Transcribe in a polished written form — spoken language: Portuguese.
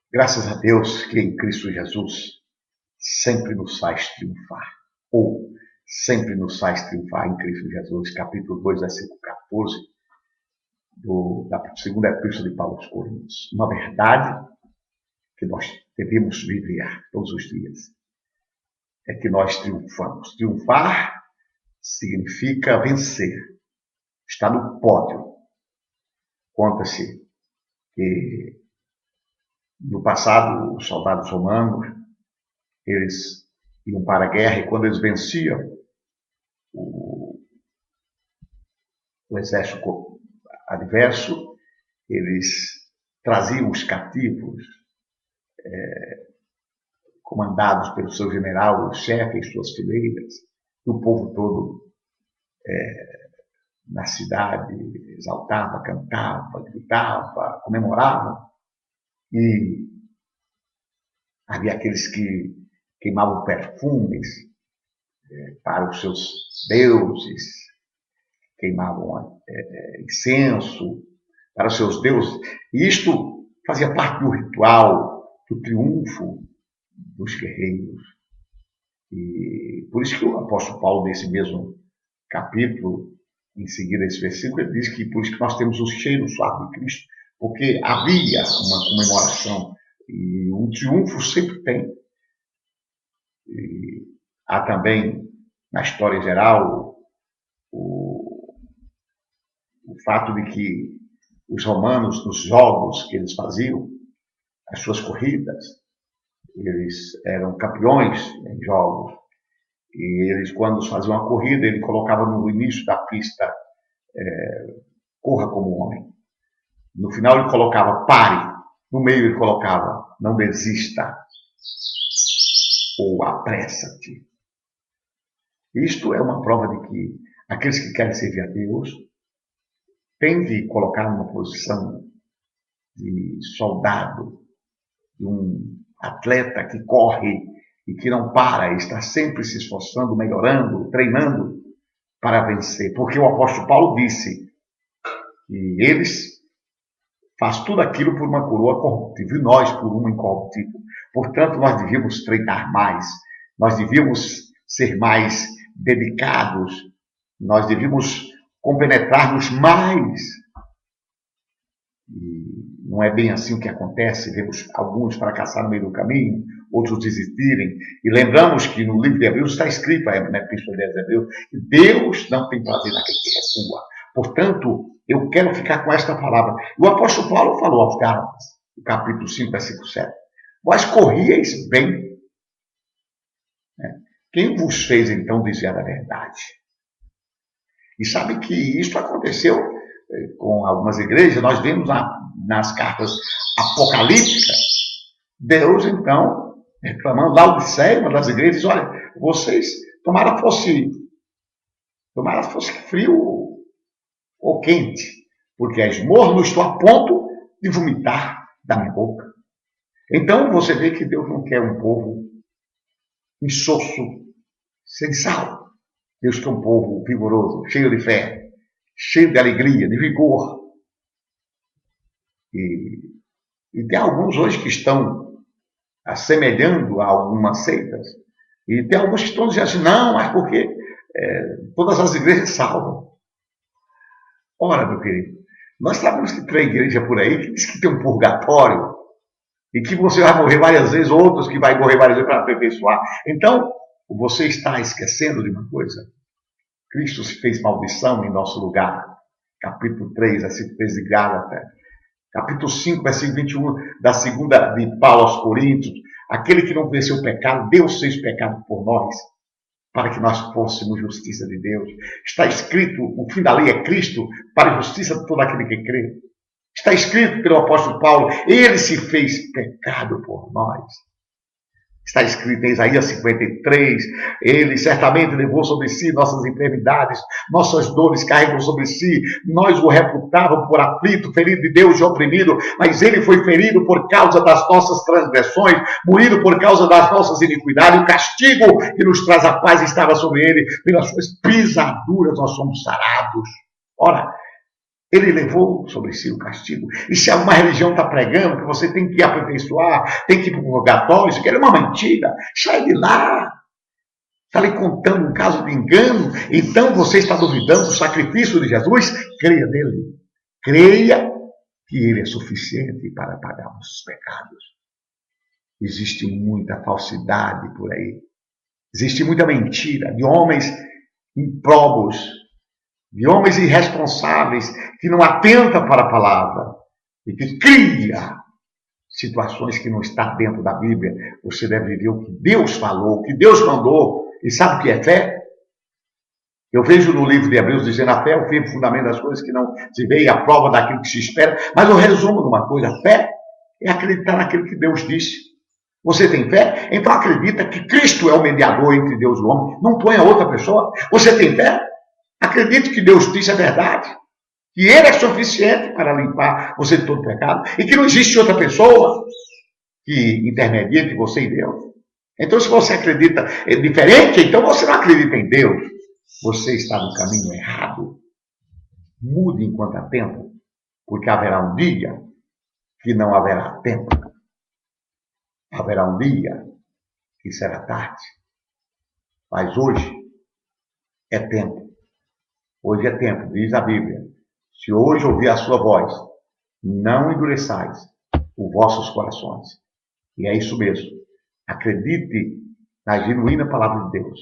Graças a Deus que em Cristo Jesus sempre nos faz triunfar. Ou sempre nos faz triunfar em Cristo Jesus. Capítulo 2, versículo 14 da segunda epístola de Paulo aos Coríntios. Uma verdade que nós devemos viver todos os dias é que nós triunfamos. Triunfar significa vencer. Está no pódio. Conta-se que no passado os soldados romanos eles iam para a guerra e quando eles venciam o exército adverso, eles traziam os cativos comandados pelo seu general, o chefe e suas fileiras, e o povo todo na cidade exaltava, cantava, gritava, comemorava. E havia aqueles que queimavam perfumes para os seus deuses, queimavam incenso para os seus deuses. E isto fazia parte do ritual, do triunfo dos guerreiros. E por isso que o apóstolo Paulo, nesse mesmo capítulo, em seguida esse versículo, ele diz que por isso que nós temos o cheiro suave de Cristo, porque havia uma comemoração e um triunfo sempre tem. E há também, na história geral, o fato de que os romanos, nos jogos que eles faziam, as suas corridas, eles eram campeões em jogos. E eles, quando faziam uma corrida, ele colocava no início da pista, corra como homem. No final ele colocava pare. No meio ele colocava não desista. Ou apressa-te. Isto é uma prova de que aqueles que querem servir a Deus têm de colocar numa posição de soldado, de um atleta que corre e que não para, está sempre se esforçando, melhorando, treinando para vencer. Porque o apóstolo Paulo disse que eles faz tudo aquilo por uma coroa corruptível e nós por uma incorruptível. Portanto, nós devíamos treinar mais, nós devíamos ser mais dedicados, nós devíamos compenetrarmos mais. E não é bem assim o que acontece, vemos alguns fracassar no meio do caminho, outros desistirem. E lembramos que no livro de Hebreus está escrito, na Epístola de Hebreus, que Deus não tem prazer naquele que recua. Portanto, eu quero ficar com esta palavra. O apóstolo Paulo falou aos Gálatas, no capítulo 5, versículo 7. Vós corrieis bem. Quem vos fez, então, dizer a verdade? E sabe que isso aconteceu com algumas igrejas. Nós vemos nas cartas apocalípticas, Deus, então, reclamando, Laodiceia, uma das igrejas, olha, vocês, tomara fosse frio ou quente, porque és morno, estou a ponto de vomitar da minha boca. Então você vê que Deus não quer um povo insosso, sem sal. Deus quer um povo vigoroso, cheio de fé, cheio de alegria, de vigor. E tem alguns hoje que estão assemelhando a algumas seitas, e tem alguns que estão dizendo assim, não, mas porque todas as igrejas salvam. Ora, meu querido, nós sabemos que tem igreja por aí que diz que tem um purgatório e que você vai morrer várias vezes, outros que vai morrer várias vezes para aperfeiçoar. Então, você está esquecendo de uma coisa. Cristo se fez maldição em nosso lugar. Capítulo 3, versículo 13 de Gálatas. Capítulo 5, versículo 21 da segunda de Paulo aos Coríntios. Aquele que não venceu o pecado, Deus fez pecado por nós, para que nós fôssemos justiça de Deus. Está escrito, o fim da lei é Cristo, para a justiça de todo aquele que crê. Está escrito pelo apóstolo Paulo, ele se fez pecado por nós. Está escrito em Isaías 53, ele certamente levou sobre si nossas enfermidades, nossas dores carregou sobre si, nós o reputávamos por aflito, ferido de Deus e oprimido, mas ele foi ferido por causa das nossas transgressões, moído por causa das nossas iniquidades, o castigo que nos traz a paz estava sobre ele, pelas suas pisaduras nós somos sarados. Ora, Ele levou sobre si o castigo. E se alguma religião está pregando que você tem que aperfeiçoar, tem que ir para o purgatório, isso aqui é uma mentira, sai de lá. Está lhe contando um caso de engano. Então você está duvidando do sacrifício de Jesus? Creia nele. Creia que ele é suficiente para pagar nossos pecados. Existe muita falsidade por aí. Existe muita mentira de homens improbos, de homens irresponsáveis que não atentam para a palavra e que cria situações que não estão dentro da Bíblia. Você deve viver o que Deus falou, o que Deus mandou. E sabe o que é fé? Eu vejo no livro de Hebreus dizendo a fé é o fim e fundamento das coisas que não se vê e a prova daquilo que se espera. Mas eu resumo de uma coisa: a fé é acreditar naquilo que Deus disse. Você tem fé? Então acredita que Cristo é o mediador entre Deus e o homem. Não ponha outra pessoa. Você tem fé? Acredite que Deus disse a verdade. Que Ele é suficiente para limpar você de todo pecado. E que não existe outra pessoa que intermedia entre você e Deus. Então, se você acredita diferente, então você não acredita em Deus. Você está no caminho errado. Mude enquanto há tempo. Porque haverá um dia que não haverá tempo. Haverá um dia que será tarde. Mas hoje é tempo. Hoje é tempo, diz a Bíblia. Se hoje ouvir a sua voz, não endureçais os vossos corações. E é isso mesmo. Acredite na genuína palavra de Deus.